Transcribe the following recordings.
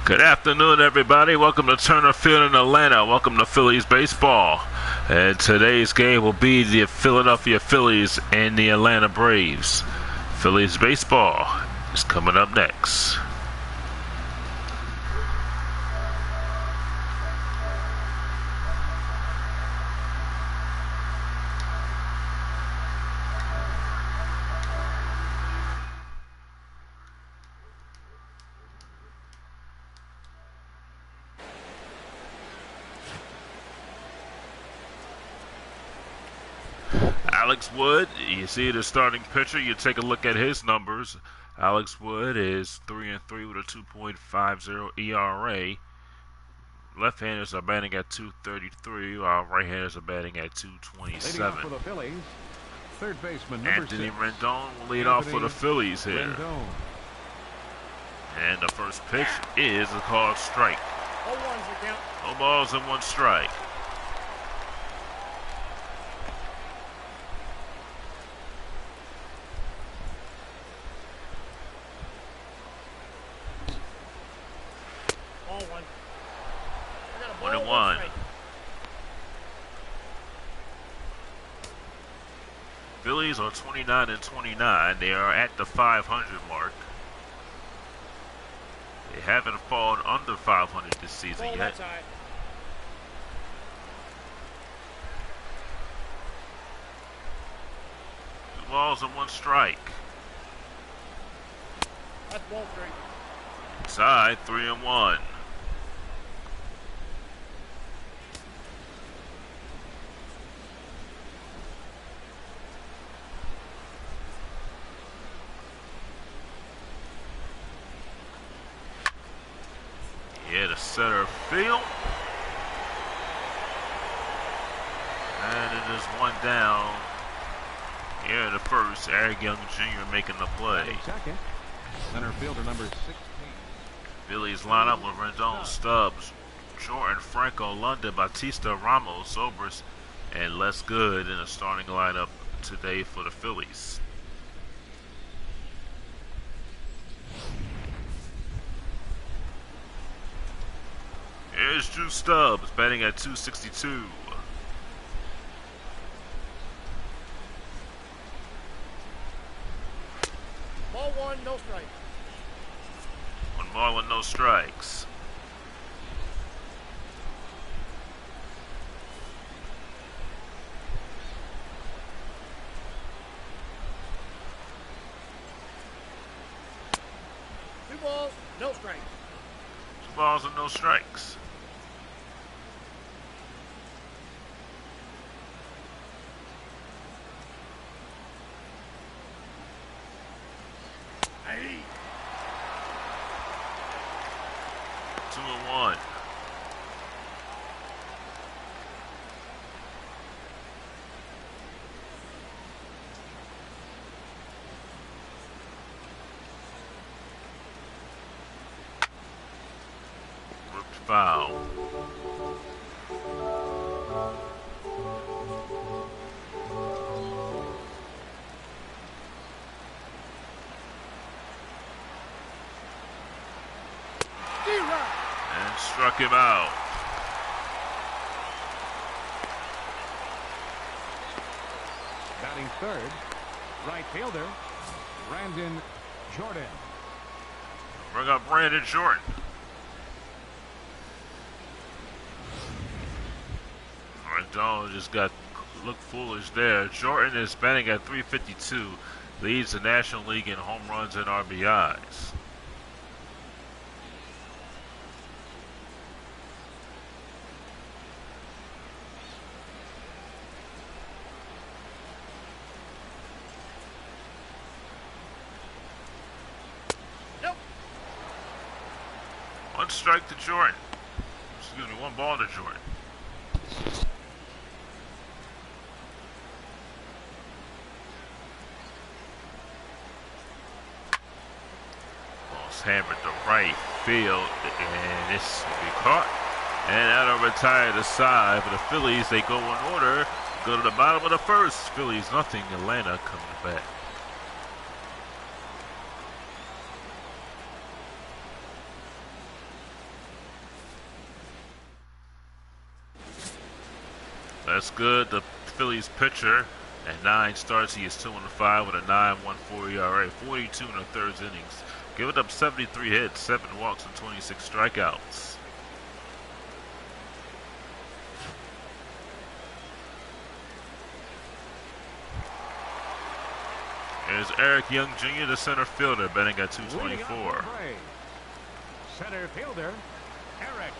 Good afternoon, everybody. Welcome to Turner Field in Atlanta. Welcome to Phillies baseball. And today's game will be the Philadelphia Phillies and the Atlanta Braves. Phillies baseball is coming up next. Alex Wood, you see the starting pitcher, you take a look at his numbers. Alex Wood is 3-3 with a 2.50 ERA. Left-handers are batting at 233, while right-handers are batting at 227. For the Phillies, third baseman Anthony Rendon will lead off for the Phillies here. Rendon. And the first pitch is a called strike. No balls and one strike. One and one. Phillies are 29-29. They are at the 500 mark. They haven't fallen under 500 this season yet. Two balls and one strike. That's ball three. Inside, 3-1. Yeah, to center field. And it is one down. Here in the first, Eric Young Jr. making the play. Second, center fielder number 16. Phillies line up with Rendon, Stubbs, Jordan, Franco, London, Batista, Ramos, Sobers, and Les Good in the starting lineup today for the Phillies. Here's Drew Stubbs batting at 262. Ball one, no strike. One ball and no strikes. Two balls, no strikes. Two balls and no strikes. Hey. 2-1. Ripped foul. And struck him out. Batting third, right fielder, Brandon Jordan. Bring up Brandon Jordan. Rendon just looked foolish there. Jordan is batting at 352, leads the National League in home runs and RBIs. Nope. One strike to Jordan. Excuse me, one ball to Jordan. Ball's hammered to right field, and this will be caught. And that'll retire the side for the Phillies. They go in order, go to the bottom of the first. Phillies nothing, Atlanta coming back. That's good. The Phillies pitcher at 9 starts, he is 2-5 with a 9.14 ERA, 42 in the third innings. Giving up 73 hits, 7 walks, and 26 strikeouts. There's Eric Young Jr., the center fielder, batting at 224. Center fielder, Eric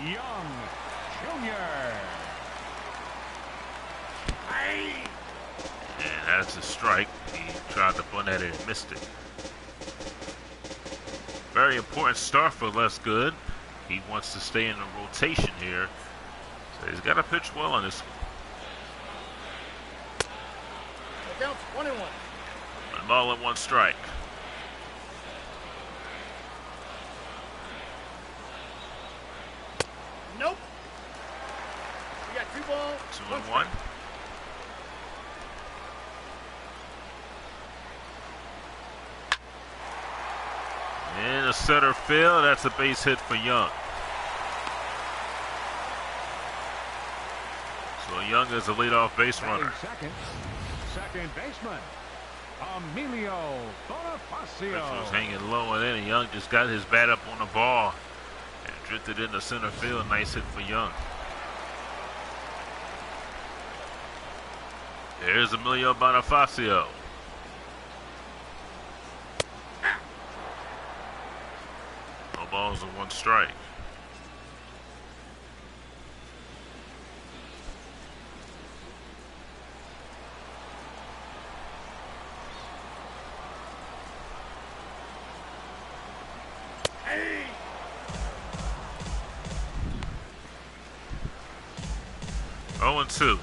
Young Jr. And that's a strike. He tried to bunt at it and missed it. Very important start for Les Good. He wants to stay in the rotation here. So he's got to pitch well on this one. The count's 1-1. 1 ball and 1 strike. Nope. We got 2 balls. 2-1. In the center field, that's a base hit for Young. So Young is a leadoff base runner. Second baseman, Emilio Pitch was Bonifacio. hanging low, and then Young just got his bat up on the ball and drifted into center field. Nice hit for Young. There's Emilio Bonifacio. No balls and 1 strike. Hey. 0-2.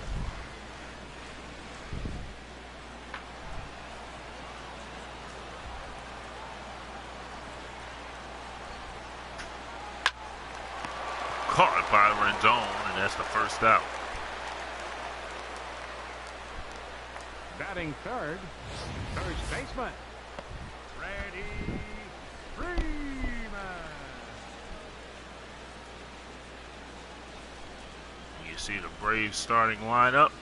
Caught by Rendon, and that's the first out. Batting third, first baseman, Freddie Freeman. You see the Braves starting lineup.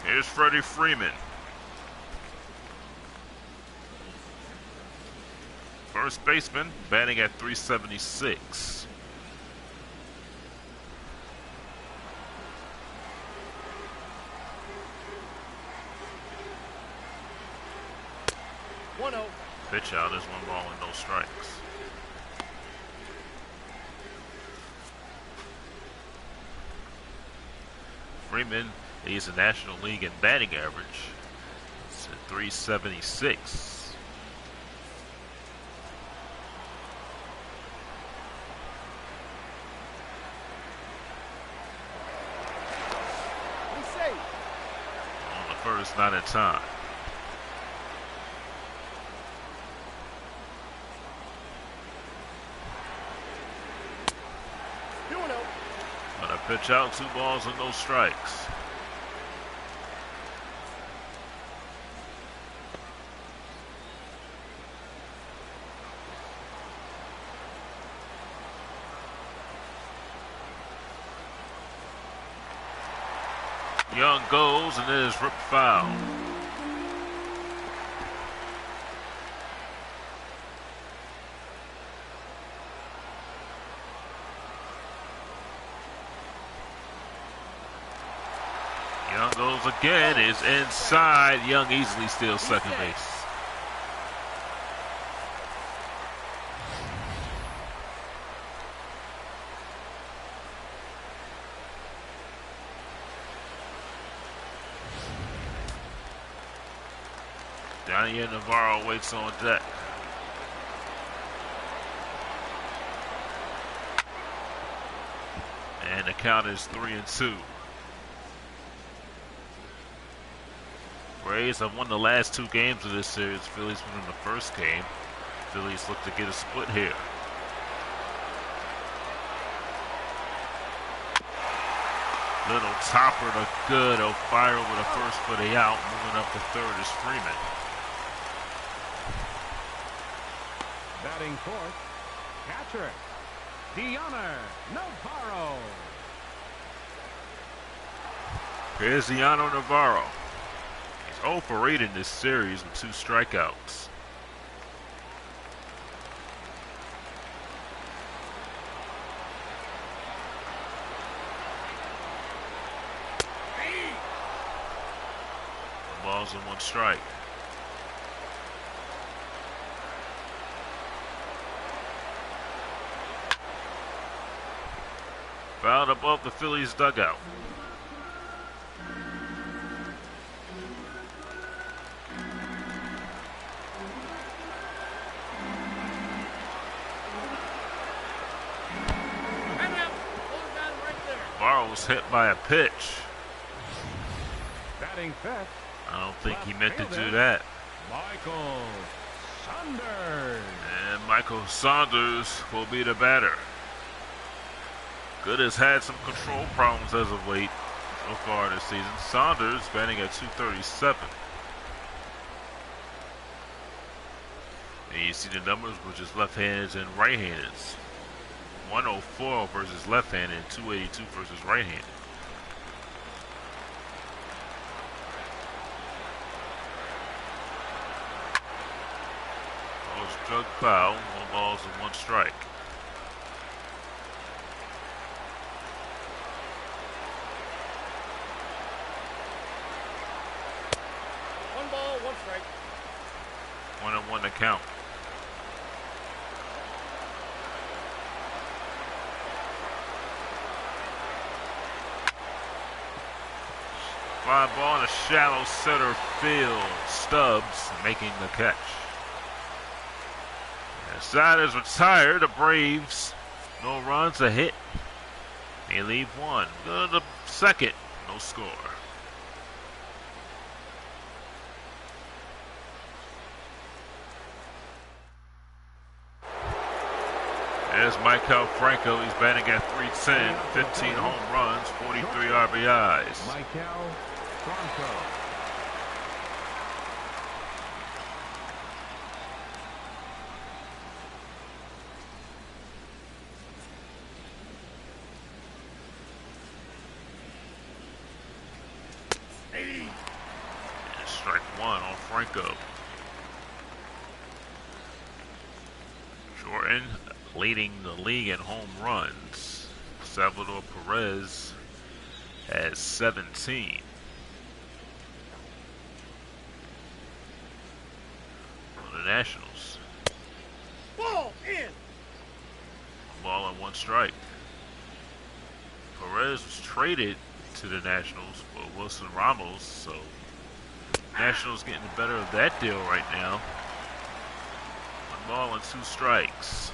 Here's Freddie Freeman. First baseman, batting at 376. Pitch out is 1 ball and no strikes. Freeman leads the National League in batting average. It's at 376. On the first, not in time. But a pitch out, 2 balls and no strikes. Young goes and it is ripped foul. Young goes again, is inside. Young easily steals second base. Daniel Navarro waits on deck. And the count is 3-2. Braves have won the last 2 games of this series. Phillies won in the first game. Phillies look to get a split here. Little topper to good. O'Fire with a first for the out. Moving up to third is Freeman. Batting fourth, catcher, Navarro. Here's Navarro. He's 0 for 8 in this series with 2 strikeouts. Balls and 1 strike. Fouled above the Phillies dugout. Navarro was hit by a pitch. Batting fifth. I don't think he meant to do that. Michael Saunders. And Michael Saunders will be the batter. Good has had some control problems as of late so far this season. Saunders batting at 237. And you see the numbers with just left-handers and right-handers. 104 versus left-handed and 282 versus right-handed. Drug foul, 1 balls and 1 strike. One ball, 1 strike. 1-1 to count. Fly ball in a shallow center field. Stubbs making the catch. Side is retired. The Braves, no runs, a hit. They leave 1. Go to the second, no score. There's Michael Franco. He's batting at 310, 15 home runs, 43 RBIs. Michael Franco. Strike 1 on Franco. Jordan leading the league in home runs. Salvador Perez has 17. On the Nationals. Ball in. Ball and 1 strike. Perez was traded to the Nationals for Wilson Ramos, so Nationals getting the better of that deal right now. 1 ball and 2 strikes.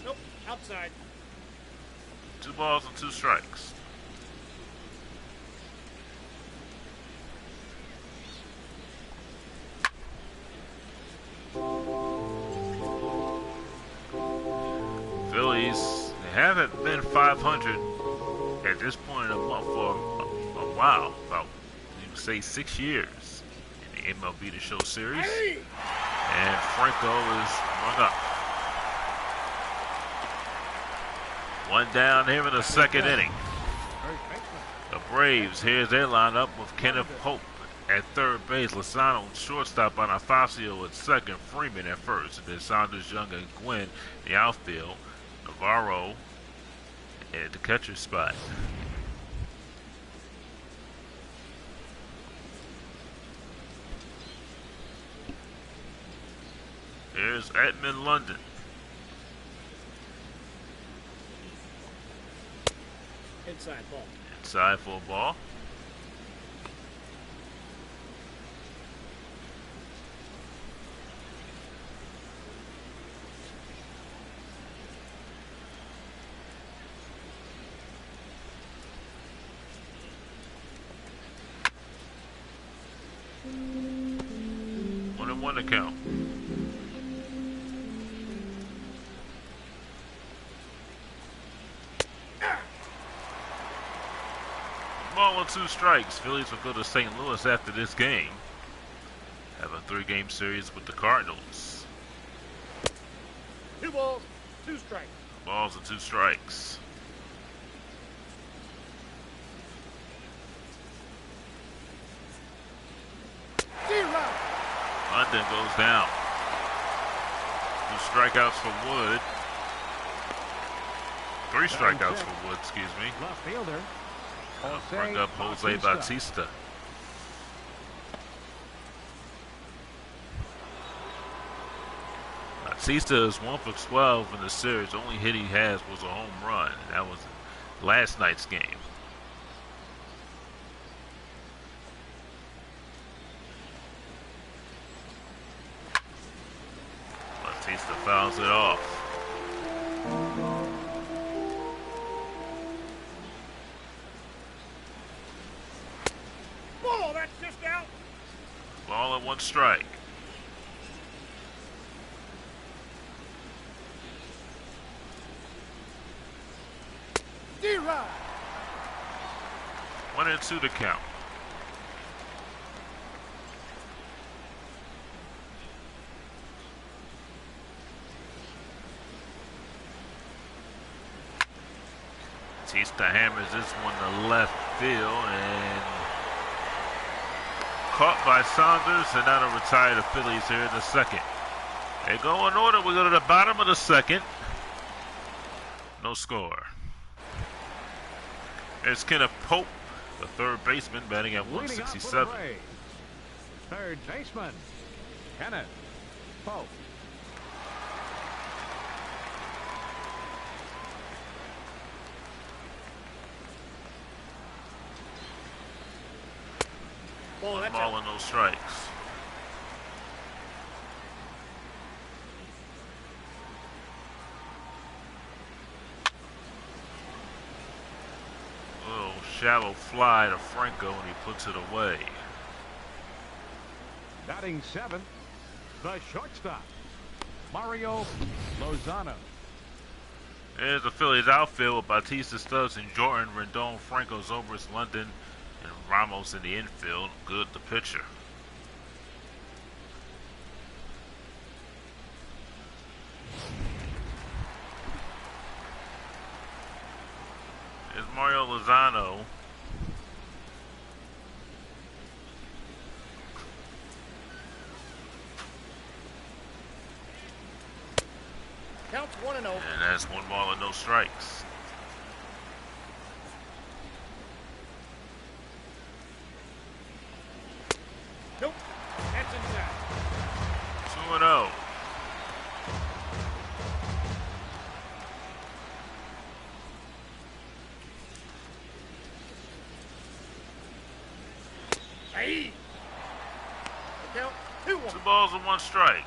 Nope, outside. 2 balls and 2 strikes. Phillies, they haven't been 500 at this point in the month for a while, about, you would say, 6 years in the MLB The Show series. And Franco is rung up. 1 down here in the second inning. The Braves, here's their lineup with Kenneth Pope at third base, Lozano shortstop, Bonifacio at second, Freeman at first, and then Saunders, Young, and Gwynn in the outfield. Navarro at the catcher spot. Here's Edmund London. Inside ball. Inside for a ball. One to count. Ball and 2 strikes. Phillies will go to St. Louis after this game. Have a 3-game series with the Cardinals. 2 balls, 2 strikes. Balls and 2 strikes. London goes down. 2 strikeouts for Wood. 3 strikeouts for Wood, excuse me. Left fielder. Bring up Jose Bautista. Bautista is 1 for 12 in the series. The only hit he has was a home run. That was last night's game. Bautista fouls it off. Ball, that's just out. Ball and 1 strike. D-Rod. 1 and 2 to count. Bautista hammers this one to left field and caught by Saunders, and that'll retire the Phillies here in the second. They go in order. We go to the bottom of the second. No score. There's Kenneth Pope, the third baseman, batting at 167. Third baseman, Kenneth Pope. Ball, that's Ball out. and no strikes. Little shallow fly to Franco, and he puts it away. Batting 7th, the shortstop, Mario Lozano. There's the Phillies outfield with Bautista, Stubbs, and Jordan, Rendon, Franco, Zobrist, London, and Ramos in the infield. Good, the pitcher. There's Mario Lozano. Counts 1-0. And that's 1 ball and no strikes. Nope. That's inside. 2-0. Hey. Count 2-1. 2 balls and 1 strike.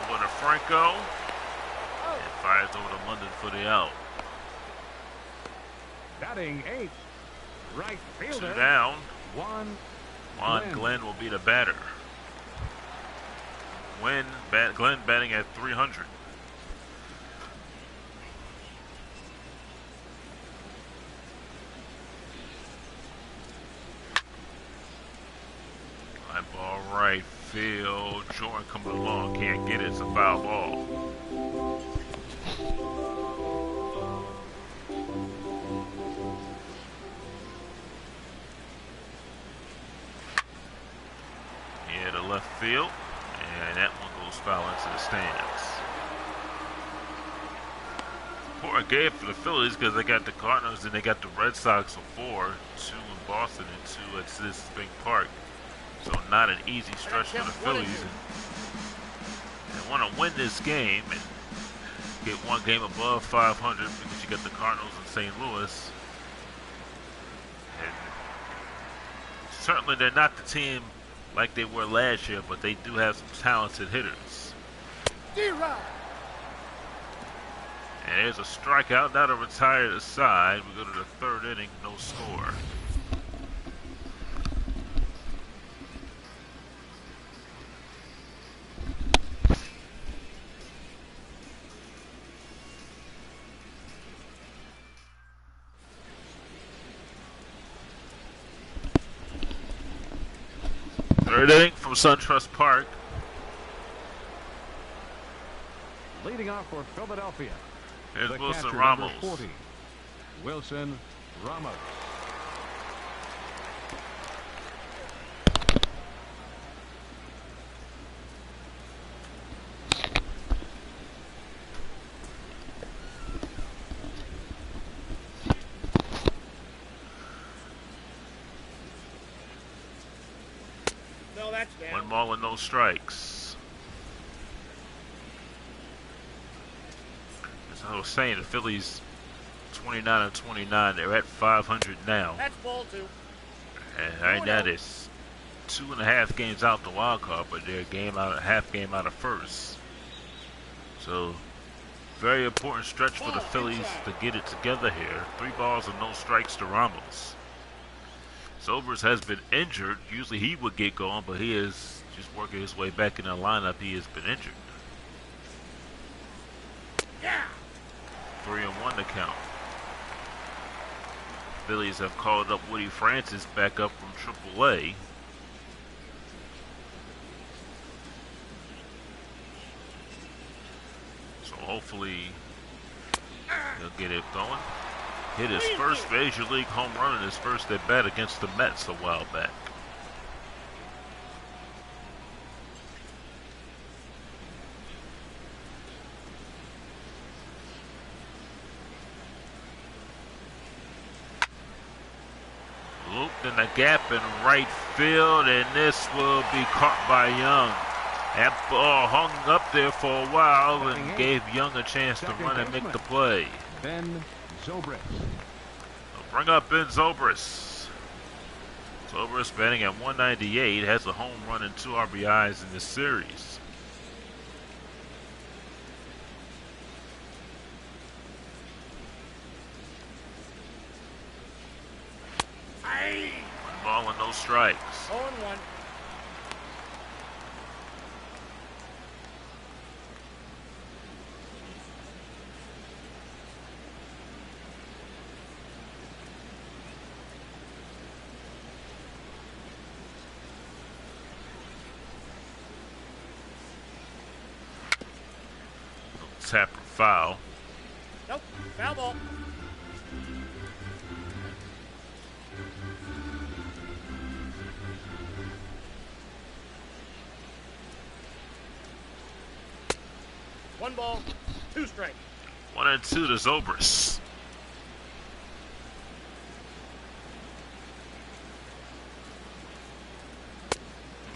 Over to Franco. And fires over to London for the out. Batting 8th, right 2 fielder, down. Juan Juan Glenn will be the batter. Glenn batting at 300. High ball right field. Jordan coming along, can't get it. It's a foul ball. Yeah, to left field, and that one goes foul into the stands. Important game for the Phillies because they got the Cardinals and they got the Red Sox of 4, 2 in Boston and 2 at Citizens Bank Park. So not an easy stretch for the Phillies. They want to win this game and get 1 game above 500 because you got the Cardinals in St. Louis. And certainly they're not the team like they were last year, but they do have some talented hitters. D-Rod. And there's a strikeout, that'll retire the side. We go to the 3rd inning, no score. Third inning from SunTrust Park. Leading off for Philadelphia. Here's The Wilson catcher, Ramos. number 40. Wilson Ramos. No, that's down. 1 ball and no strikes. As I was saying, the Phillies 29 and 29. They're at 500 now. That's ball 2. And right now it's 2.5 games out the wild card, but they're half game out of first. So very important stretch for the Phillies to get it together here. 3 balls and no strikes to Ramos. Zobrist has been injured. Usually he would get going, but he is just working his way back in the lineup. He has been injured. Yeah. 3-1 to count. Phillies have called up Woody Francis back up from AAA. So hopefully he'll get it going. Hit his first Major League home run in his first at bat against the Mets a while back. Looped in the gap in right field, and this will be caught by Young. That ball hung up there for a while and gave Young a chance to run and make the play. Ben Zobrist. Bring up Ben Zobrist. Zobrist batting at 198, has a home run and 2 RBIs in this series. Aye. 1 ball and no strikes. 0-1. Tapper foul. Nope. Foul ball. One ball, 2 strikes. 1-2 to Zobrist.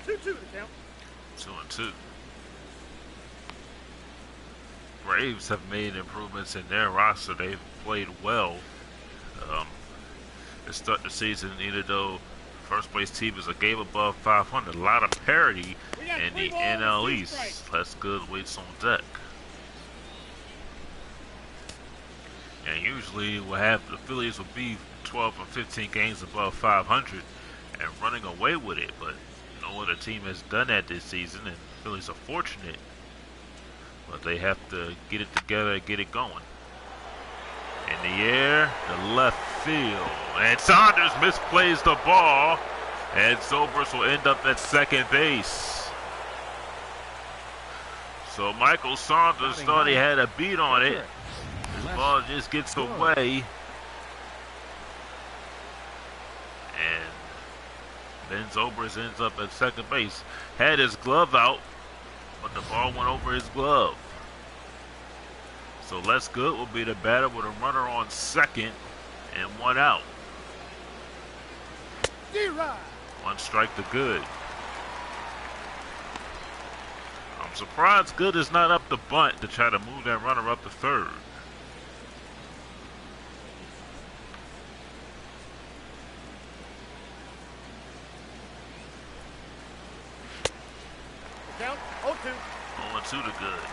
Two to count. 2-2. Braves have made improvements in their roster. They've played well. To start the season, even though first place team is a game above 500. A lot of parity in the NL East. That's good weights on deck. And usually we'll have the Phillies will be 12 or 15 games above 500 and running away with it. But no other team has done that this season, and the Phillies are fortunate. But they have to get it together and get it going. In the air, the left field. And Saunders misplays the ball. And Zobrist will end up at second base. So Michael Saunders thought he had a beat on it. His ball just gets away. And then Zobrist ends up at second base. Had his glove out, but the ball went over his glove. So Les Good will be the batter with a runner on second and 1 out. 1 strike to Good. I'm surprised Good is not up the bunt to try to move that runner up to third. Count 0-2. 0-2 to Good.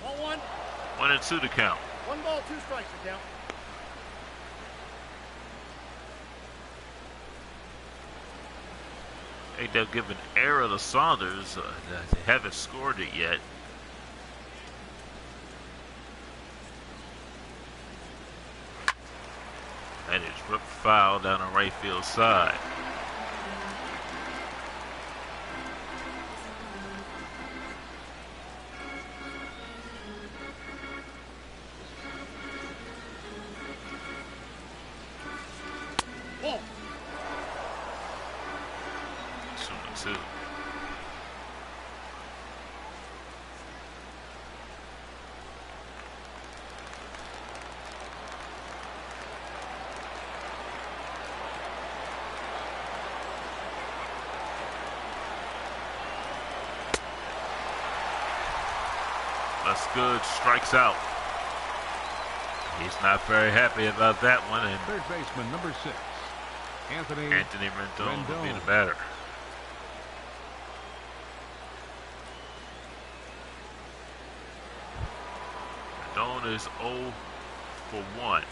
Ball 1. 1-2 to count. 1 ball, 2 strikes to count. Hey, they've given error to Saunders. They haven't scored it yet. That is ripped foul down the right field side. Ball. 2-2. That's good. Strikes out. He's not very happy about that one. And Third baseman, number 6, Anthony Rendon will be the batter. Rendon is 0 for 1.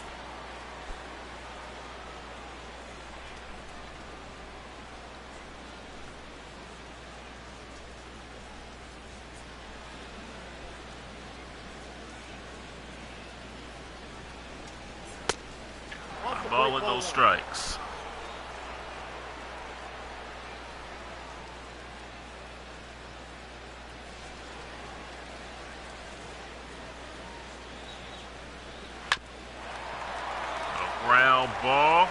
One ball and no strikes. A ground ball.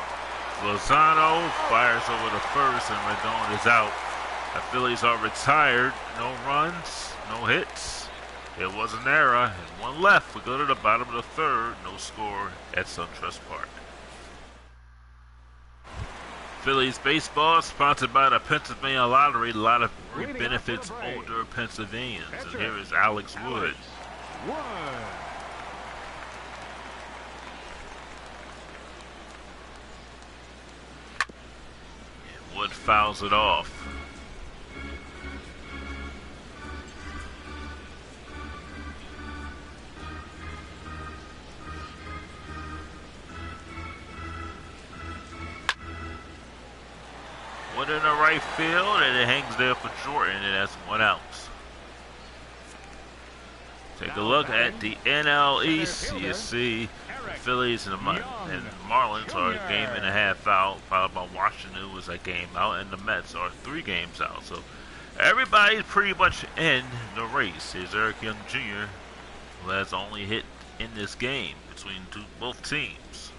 Lozano fires over the first, and Rendon is out. The Phillies are retired. No runs, no hits. It was an error, and one left. We go to the bottom of the third. No score at SunTrust Park. Phillies baseball sponsored by the Pennsylvania Lottery. Lottery benefits older Pennsylvanians. And here is Alex Wood. And Wood fouls it off. One in the right field, and it hangs there for Jordan, and that's 1 out. Take a look at the NL East. You see the Phillies and the Marlins are a game and a half out, followed by Washington, who was a game out, and the Mets are 3 games out. So everybody's pretty much in the race. Here's Eric Young Jr., who has only hit in this game between both teams.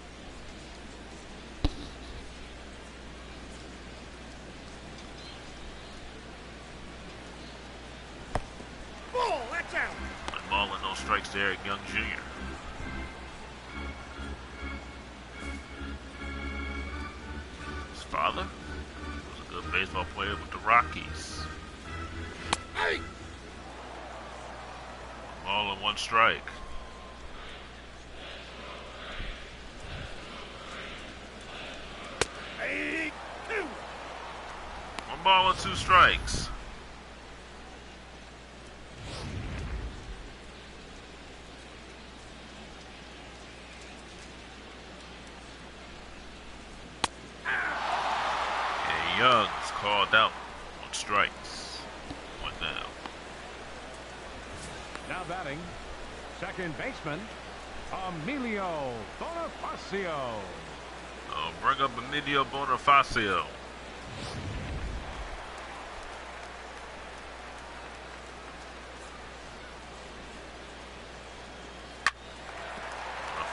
Ball and no strikes to Eric Young Jr. His father was a good baseball player with the Rockies. Hey! Ball and 1 strike. Hey! 1 ball and 2 strikes. Young's called out on strikes. 1 down. Now batting, second baseman, Emilio Bonifacio. Bring up Emilio Bonifacio.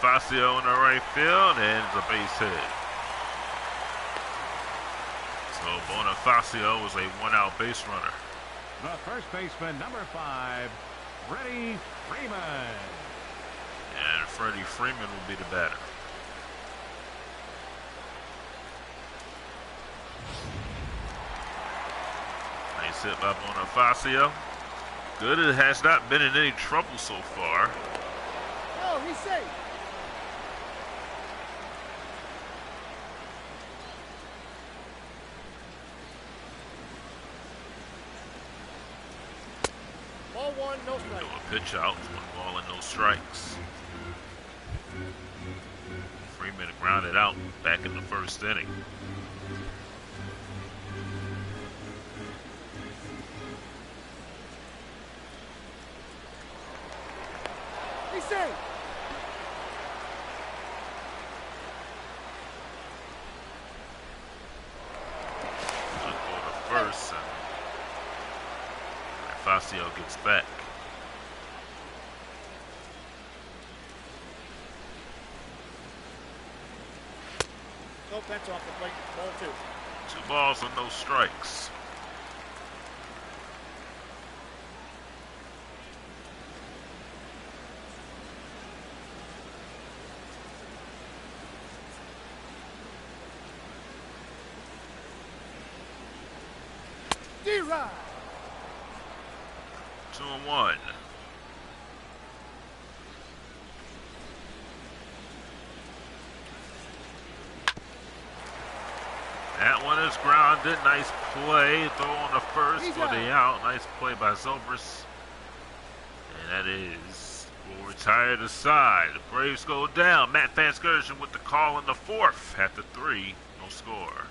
Bonifacio in the right field, and it's a base hit. So Bonifacio was a 1-out base runner. The first baseman, number 5, Freddie Freeman. And Freddie Freeman will be the batter. Nice hit by Bonifacio. Good, it has not been in any trouble so far. No, he's safe. Ball 1, no strike. A pitch out, 1 ball and no strikes. Freeman grounded out back in the first inning. Be safe. Look for the first, and Facio gets back. No pitch off the plate. Ball 2. 2 balls and no strikes. D-Rod. 2-1. That one is grounded. Nice play. Throw on the first for the out. Nice play by Zobrist. And that is will retire the side. The Braves go down. Matt Van Scourgeon with the call in the 4th after 3. No score.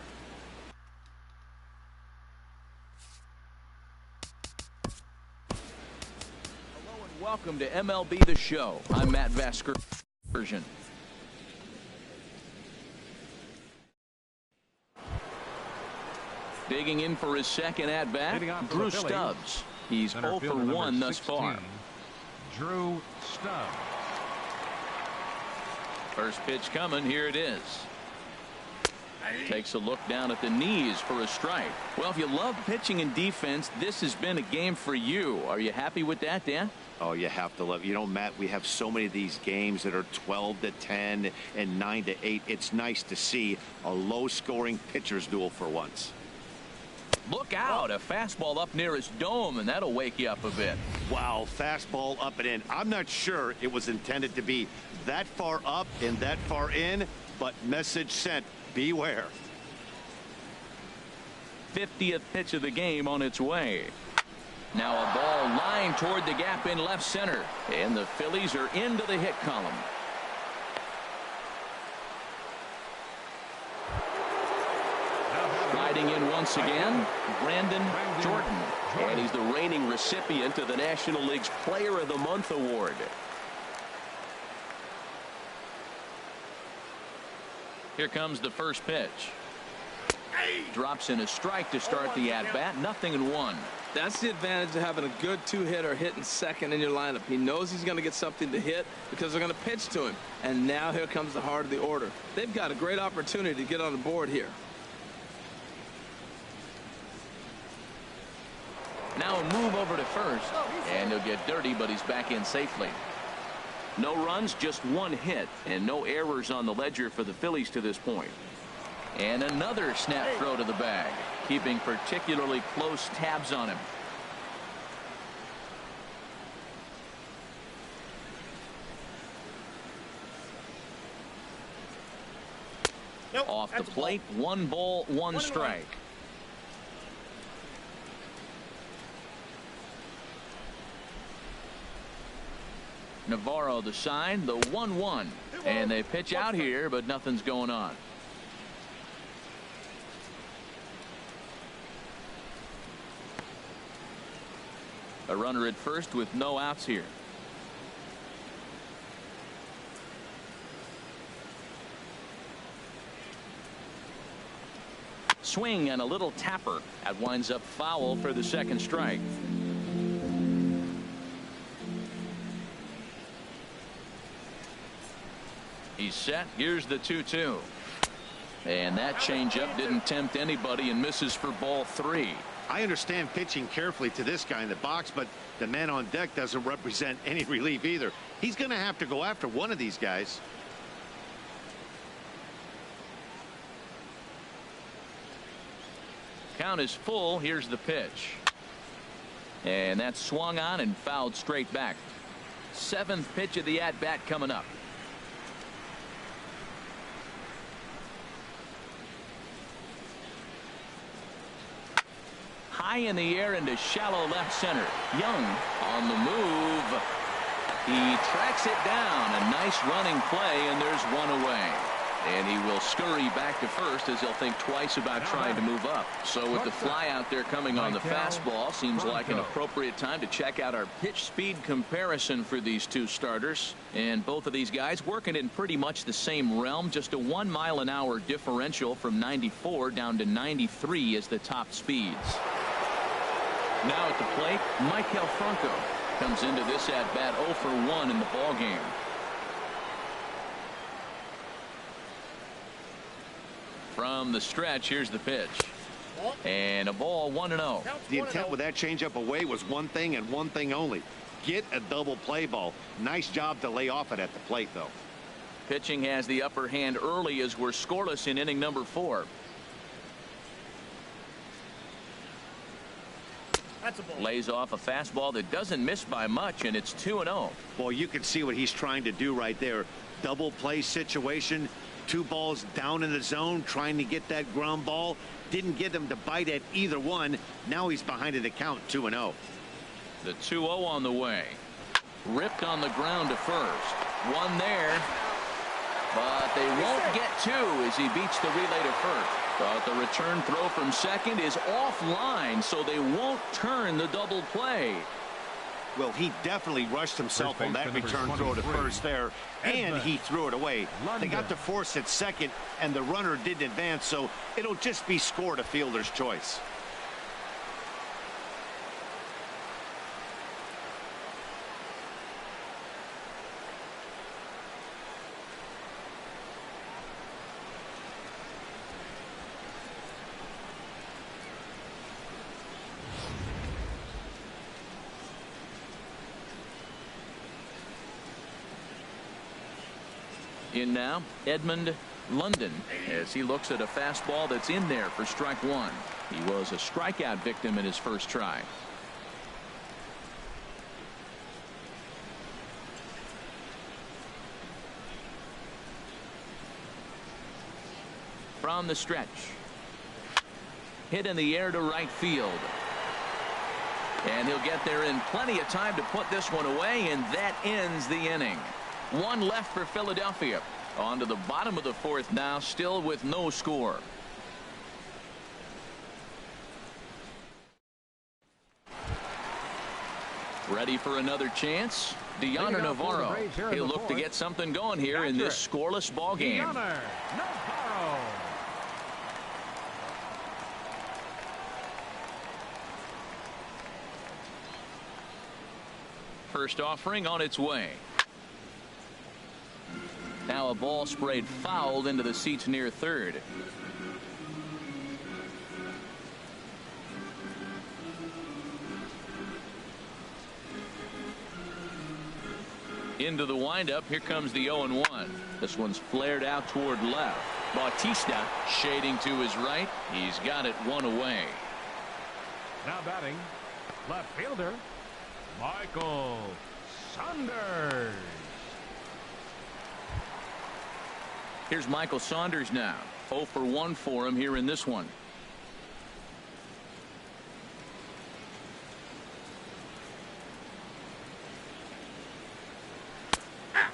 Hello and welcome to MLB The Show. I'm Matt Van Scourgeon. Digging in for his second at-bat, Drew Stubbs. He's 0 for 1 thus far. Drew Stubbs. First pitch coming. Here it is. Takes a look down at the knees for a strike. Well, if you love pitching and defense, this has been a game for you. Are you happy with that, Dan? Oh, you have to love. You know, Matt, we have so many of these games that are 12-10 and 9-8. It's nice to see a low-scoring pitcher's duel for once. Look out, a fastball up near his dome, and that'll wake you up a bit. Wow, fastball up and in. I'm not sure it was intended to be that far up and that far in, but message sent, beware. 50th pitch of the game on its way. Now a ball lined toward the gap in left center, and the Phillies are into the hit column. Riding in once again, Brandon Jordan. And he's the reigning recipient of the National League's Player of the Month award. Here comes the first pitch. Drops in a strike to start the at-bat. 0-1. That's the advantage of having a good two-hitter hitting second in your lineup. He knows he's going to get something to hit because they're going to pitch to him. And now here comes the heart of the order. They've got a great opportunity to get on the board here. Now a move over to first, and he'll get dirty, but he's back in safely. No runs, just 1 hit, and no errors on the ledger for the Phillies to this point. And another snap throw to the bag, keeping particularly close tabs on him. Off the plate, 1 ball, 1 strike. Navarro the sign, the 1-1, and they pitch out here, but nothing's going on. A runner at first with no outs here. Swing and a little tapper. That winds up foul for the second strike. He's set. Here's the 2-2. And that changeup didn't tempt anybody and misses for ball 3. I understand pitching carefully to this guy in the box, but the man on deck doesn't represent any relief either. He's going to have to go after one of these guys. Count is full. Here's the pitch. And that's swung on and fouled straight back. 7th pitch of the at-bat coming up. High in the air into shallow left center. Young on the move. He tracks it down. A nice running play, and there's 1 away. And he will scurry back to first as he'll think twice about trying to move up. So with the fly out there coming on the fastball, seems like an appropriate time to check out our pitch speed comparison for these two starters. And both of these guys working in pretty much the same realm. Just a 1 mile an hour differential from 94 down to 93 is the top speeds. Now at the plate, Michael Franco comes into this at bat 0 for 1 in the ball game. From the stretch, here's the pitch. And a ball 1-0. The intent with that changeup away was one thing and one thing only. Get a double play ball. Nice job to lay off it at the plate, though. Pitching has the upper hand early as we're scoreless in inning number 4. That's a ball. Lays off a fastball that doesn't miss by much, and it's 2-0. Well, you can see what he's trying to do right there. Double play situation. 2 balls down in the zone, trying to get that ground ball. Didn't get him to bite at either one. Now he's behind in the count, 2-0. The 2-0 on the way. Ripped on the ground to first. One there. But they won't get 2 as he beats the relay to first. But the return throw from second is offline, so they won't turn the double play. Well, he definitely rushed himself on that return throw to first there, and he threw it away. They got to force at second, and the runner didn't advance, so it'll just be scored a fielder's choice. In now, Edmund London, as he looks at a fastball that's in there for strike 1. He was a strikeout victim in his first try. From the stretch. Hit in the air to right field. And he'll get there in plenty of time to put this one away, and that ends the inning. 1 left for Philadelphia. On to the bottom of the 4th now, still with no score. Ready for another chance? Deoner Navarro. He'll look to get something going here in this scoreless ball game. Navarro. First offering on its way. Now a ball sprayed fouled into the seats near third. Into the windup. Here comes the 0-1. This one's flared out toward left. Bautista shading to his right. He's got it 1 away. Now batting, left fielder, Michael Saunders. Here's Michael Saunders now. 0 for 1 for him here in this one.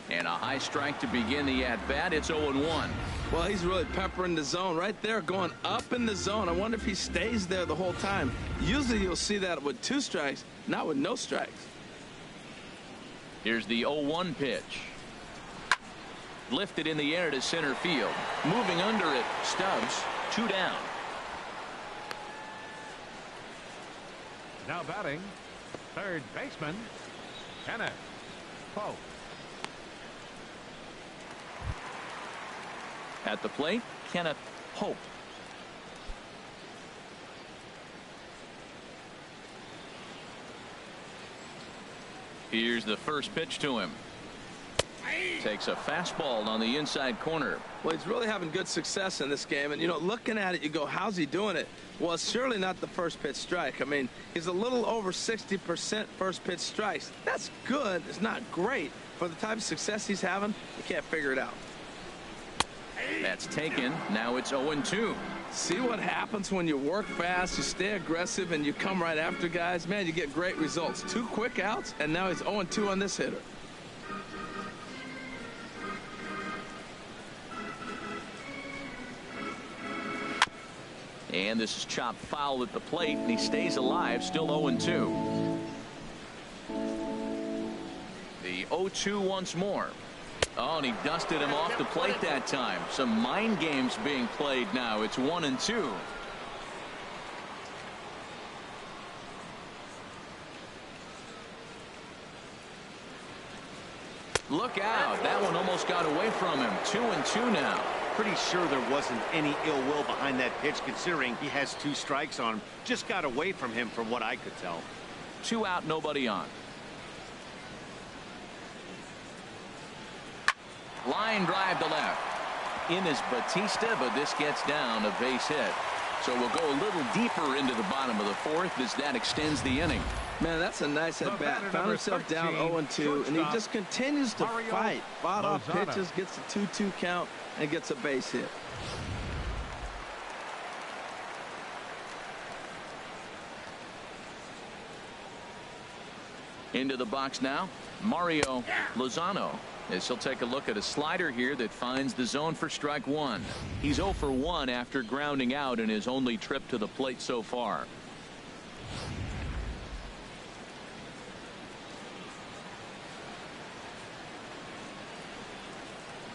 And a high strike to begin the at-bat. It's 0-1. Well, he's really peppering the zone right there, going up in the zone. I wonder if he stays there the whole time. Usually you'll see that with 2 strikes, not with no strikes. Here's the 0-1 pitch. Lifted in the air to center field. Moving under it, Stubbs. 2 down. Now batting, third baseman, Kenneth Pope. At the plate, Kenneth Pope. Here's the first pitch to him. Takes a fastball on the inside corner. Well, he's really having good success in this game. And, you know, looking at it, you go, how's he doing it? Well, it's surely not the first pitch strike. I mean, he's a little over 60% first pitch strikes. That's good. It's not great. For the type of success he's having, you can't figure it out. That's taken. Now it's 0-2. See what happens when you work fast, you stay aggressive, and you come right after guys? Man, you get great results. 2 quick outs, and now he's 0-2 on this hitter. And this is chopped foul at the plate, and he stays alive, still 0-2. The 0-2 once more. Oh, and he dusted him off the plate that time. Some mind games being played now. It's 1-2. Look out. That one almost got away from him. 2-2 now. Pretty sure there wasn't any ill will behind that pitch, considering he has 2 strikes on him. Just got away from him from what I could tell. 2 out, nobody on. Line drive to left. In is Batista, but this gets down a base hit. So we'll go a little deeper into the bottom of the 4th as that extends the inning. Man, that's a nice at bat. Found himself down 0-2, and he just continues to fight. Fought off pitches, gets a 2-2 count, and gets a base hit. Into the box now, Mario Lozano, as he'll take a look at a slider here that finds the zone for strike 1. He's 0 for 1 after grounding out in his only trip to the plate so far.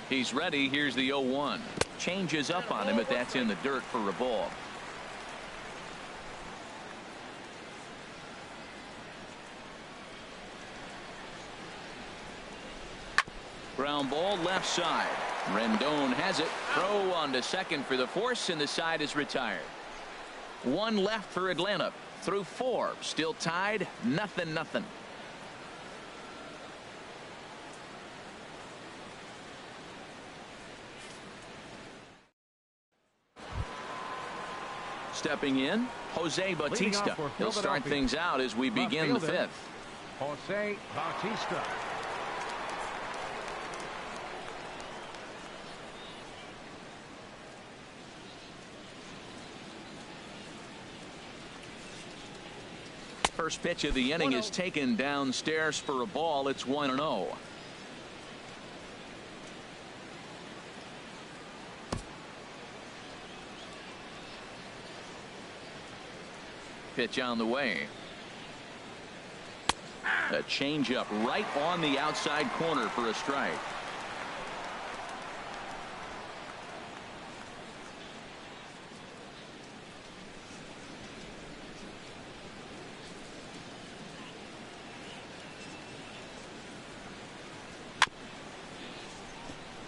He's ready. Here's the 0-1. Changes up on him, but that's in the dirt for a ball. Ground ball left side. Rendon has it. Throw on to second for the force, and the side is retired. 1 left for Atlanta. Through 4. Still tied. 0-0. Stepping in, Jose Bautista. He'll start things out as we begin the 5th. Jose Bautista. First pitch of the inning is taken downstairs for a ball. It's 1-0. Pitch on the way. A changeup right on the outside corner for a strike.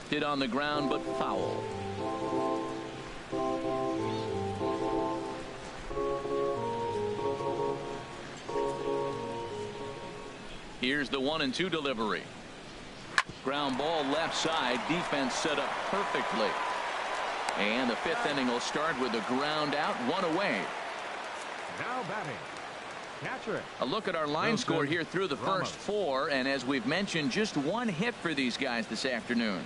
Hit on the ground, but foul. Here's the 1-2 delivery. Ground ball left side. Defense set up perfectly. And the 5th inning will start with a ground out, 1 away. Now batting, catcher. A look at our line score here through the first 4, and as we've mentioned, just 1 hit for these guys this afternoon.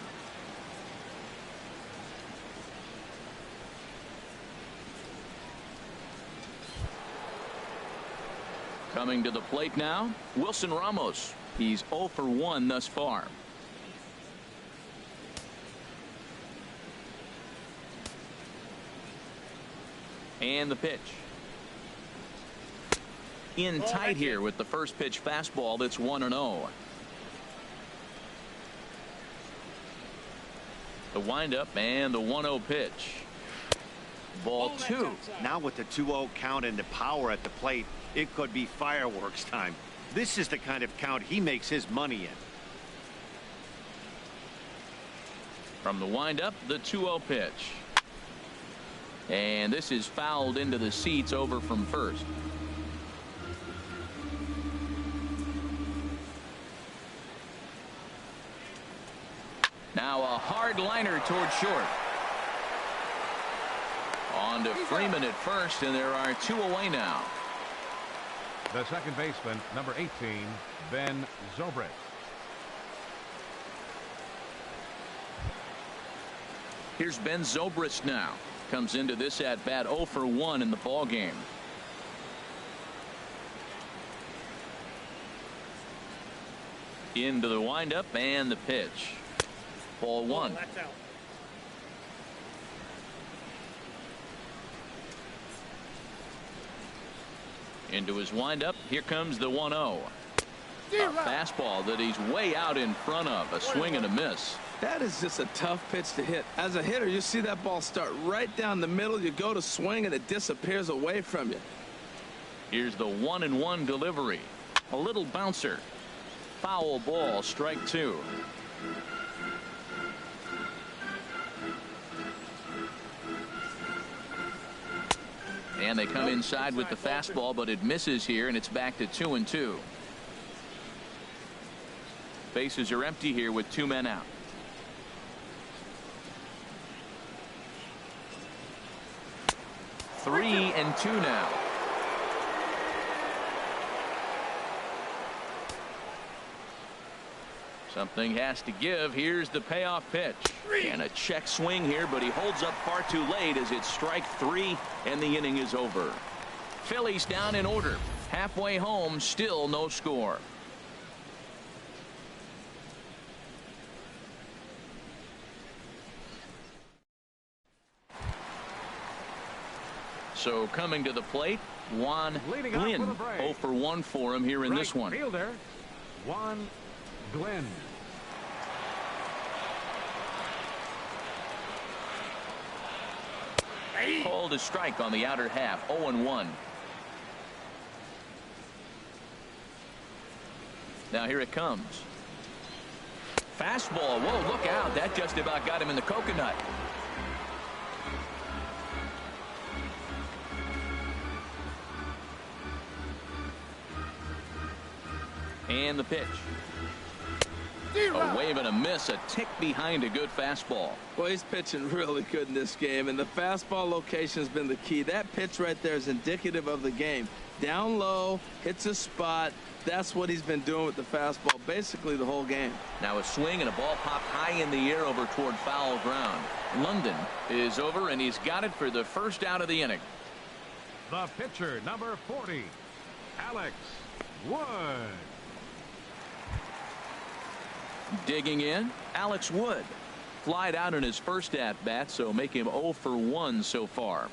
Coming to the plate now, Wilson Ramos. He's 0 for 1 thus far. And the pitch. In tight here with the first pitch fastball. That's 1-0. The windup and the 1-0 pitch. Ball 2. Now with the 2-0 count and the power at the plate, it could be fireworks time. This is the kind of count he makes his money in. From the windup, the 2-0 pitch. And this is fouled into the seats over from first. Now a hard liner toward short. On to Freeman at first, and there are 2 away now. The second baseman, number 18, Ben Zobrist. Here's Ben Zobrist now. Comes into this at bat 0 for 1 in the ball game. Into the windup and the pitch. Ball 1. Into his windup. Here comes the 1-0. A fastball that he's way out in front of. A swing and a miss. That is just a tough pitch to hit. As a hitter, you see that ball start right down the middle. You go to swing and it disappears away from you. Here's the 1-1 delivery. A little bouncer. Foul ball, strike 2. And they come inside with the fastball, but it misses here, and it's back to 2-2. Bases are empty here with 2 men out. Three and 2 now. Something has to give. Here's the payoff pitch. And a check swing here, but he holds up far too late as it's strike 3, and the inning is over. Phillies down in order. Halfway home, still no score. So coming to the plate, Juan Glynn. 0 for 1 for him here in this one. Fielder, Juan Glynn. Called a strike on the outer half. 0-1. Now here it comes. Fastball. Whoa, look out. That just about got him in the coconut. And the pitch. A wave and a miss, a tick behind a good fastball. Well, he's pitching really good in this game, and the fastball location has been the key. That pitch right there is indicative of the game. Down low, hits a spot. That's what he's been doing with the fastball basically the whole game. Now a swing and a ball popped high in the air over toward foul ground. London is over, and he's got it for the first out of the inning. The pitcher, number 40, Alex Wood. Digging in, Alex Wood. Flied out in his first at-bat, so make him 0 for 1 so far.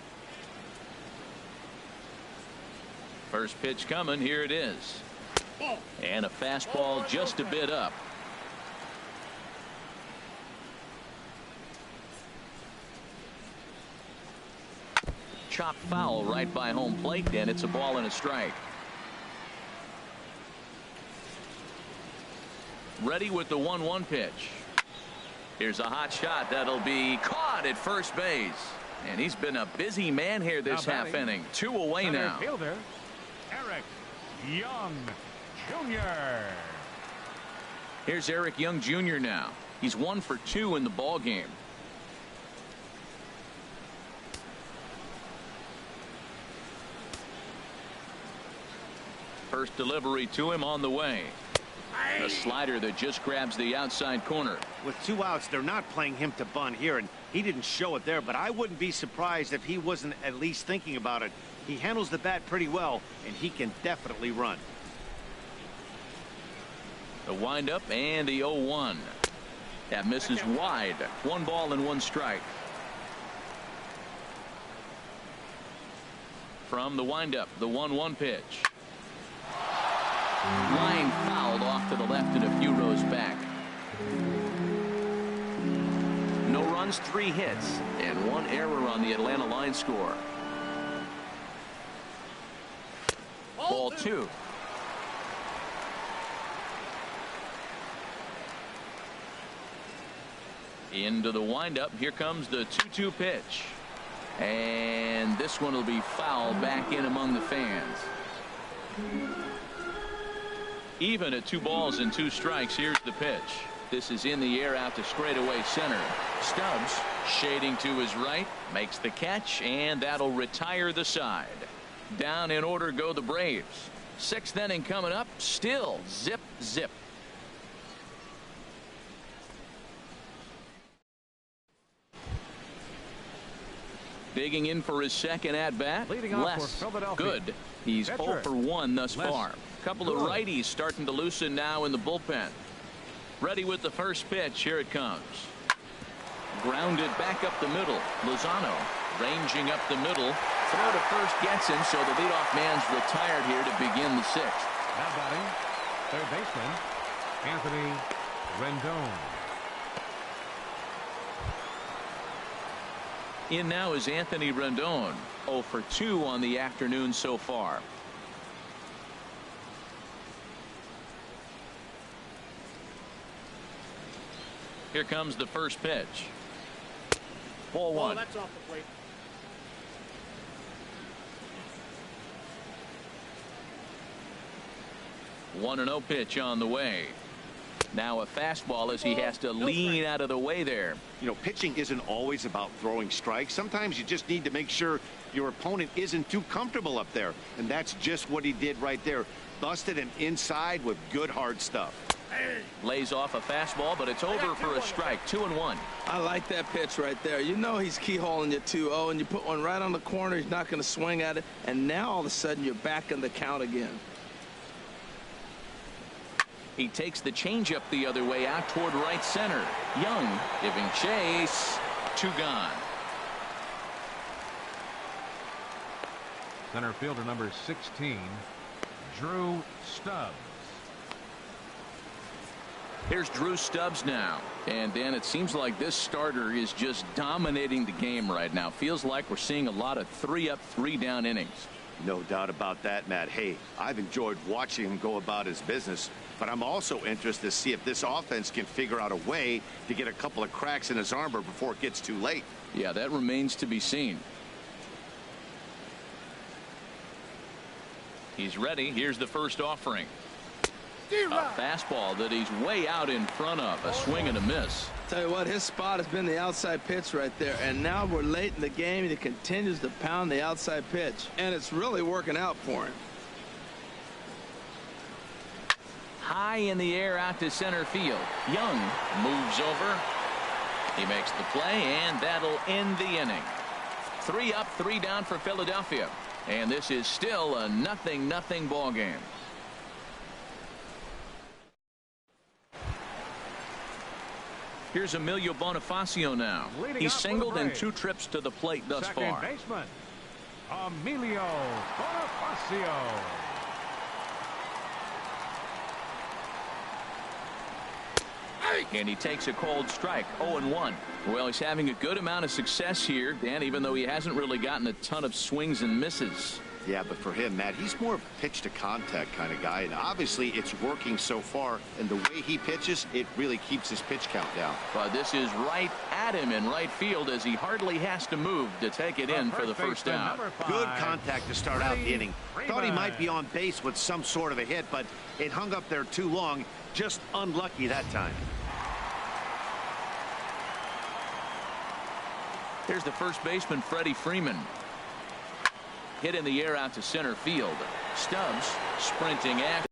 First pitch coming. Here it is. And a fastball just a bit up. Chopped foul right by home plate, and it's a ball and a strike. Ready with the 1-1 pitch. Here's a hot shot that'll be caught at first base, and he's been a busy man here this half inning. 2 away now. Fielder, Eric Young Jr. Here's Eric Young Jr. now. He's 1 for 2 in the ball game. First delivery to him on the way. A slider that just grabs the outside corner. With 2 outs, they're not playing him to bunt here, and he didn't show it there, but I wouldn't be surprised if he wasn't at least thinking about it. He handles the bat pretty well, and he can definitely run. The windup and the 0-1. That misses wide. 1 ball and 1 strike. From the windup, the 1-1 pitch. Line fouled off to the left and a few rows back. No runs, 3 hits, and 1 error on the Atlanta line score. Ball 2. Into the windup. Here comes the 2-2 pitch. And this one will be fouled back in among the fans. Even at 2 balls and 2 strikes. Here's the pitch. This is in the air out to straightaway center. Stubbs shading to his right, makes the catch, and that'll retire the side. Down in order go the Braves. 6th inning coming up. Still zip zip. Digging in for his second at bat. Les. Good. He's 0 for 1 thus far. Couple of righties starting to loosen now in the bullpen. Ready with the first pitch. Here it comes. Grounded back up the middle. Lozano ranging up the middle. Throw to first gets him, so the leadoff man's retired here to begin the sixth. Now batting, third baseman, Anthony Rendon. In now is Anthony Rendon, 0 for 2 on the afternoon so far. Here comes the first pitch. Ball one. Oh, that's off the plate. One and 0 pitch on the way. Now a fastball as he has to lean out of the way there. You know, pitching isn't always about throwing strikes. Sometimes you just need to make sure your opponent isn't too comfortable up there. And that's just what he did right there. Busted him inside with good hard stuff. Lays off a fastball, but it's over for a strike. 2-1. I like that pitch right there. You know he's keyholing you 2-0, and you put one right on the corner. He's not going to swing at it. And now all of a sudden you're back in the count again. He takes the changeup the other way out toward right center. Young giving chase. 2 gone. Center fielder number 16, Drew Stubbs. Here's Drew Stubbs now. And Dan, it seems like this starter is just dominating the game right now. Feels like we're seeing a lot of 3-up, 3-down innings. No doubt about that, Matt. Hey, I've enjoyed watching him go about his business, but I'm also interested to see if this offense can figure out a way to get a couple of cracks in his armor before it gets too late. Yeah, that remains to be seen. He's ready. Here's the first offering. A fastball that he's way out in front of. A swing and a miss. Tell you what, his spot has been the outside pitch right there, and now we're late in the game and he continues to pound the outside pitch, and it's really working out for him. High in the air out to center field. Young moves over. He makes the play, and that'll end the inning. 3 up, 3 down for Philadelphia, and this is still a 0-0 ball game. Here's Emilio Bonifacio now. He's singled in 2 trips to the plate thus far. Second baseman, Emilio Bonifacio. And he takes a cold strike. 0-1. Well, he's having a good amount of success here, Dan, even though he hasn't really gotten a ton of swings and misses. Yeah, but for him, Matt, he's more of a pitch to contact kind of guy, and obviously it's working so far, and the way he pitches, it really keeps his pitch count down. But this is right at him in right field as he hardly has to move to take it in for the first down. Good contact to start out the inning. Thought he might be on base with some sort of a hit, but it hung up there too long. Just unlucky that time. Here's the first baseman, Freddie Freeman. Hit in the air out to center field. Stubbs sprinting after.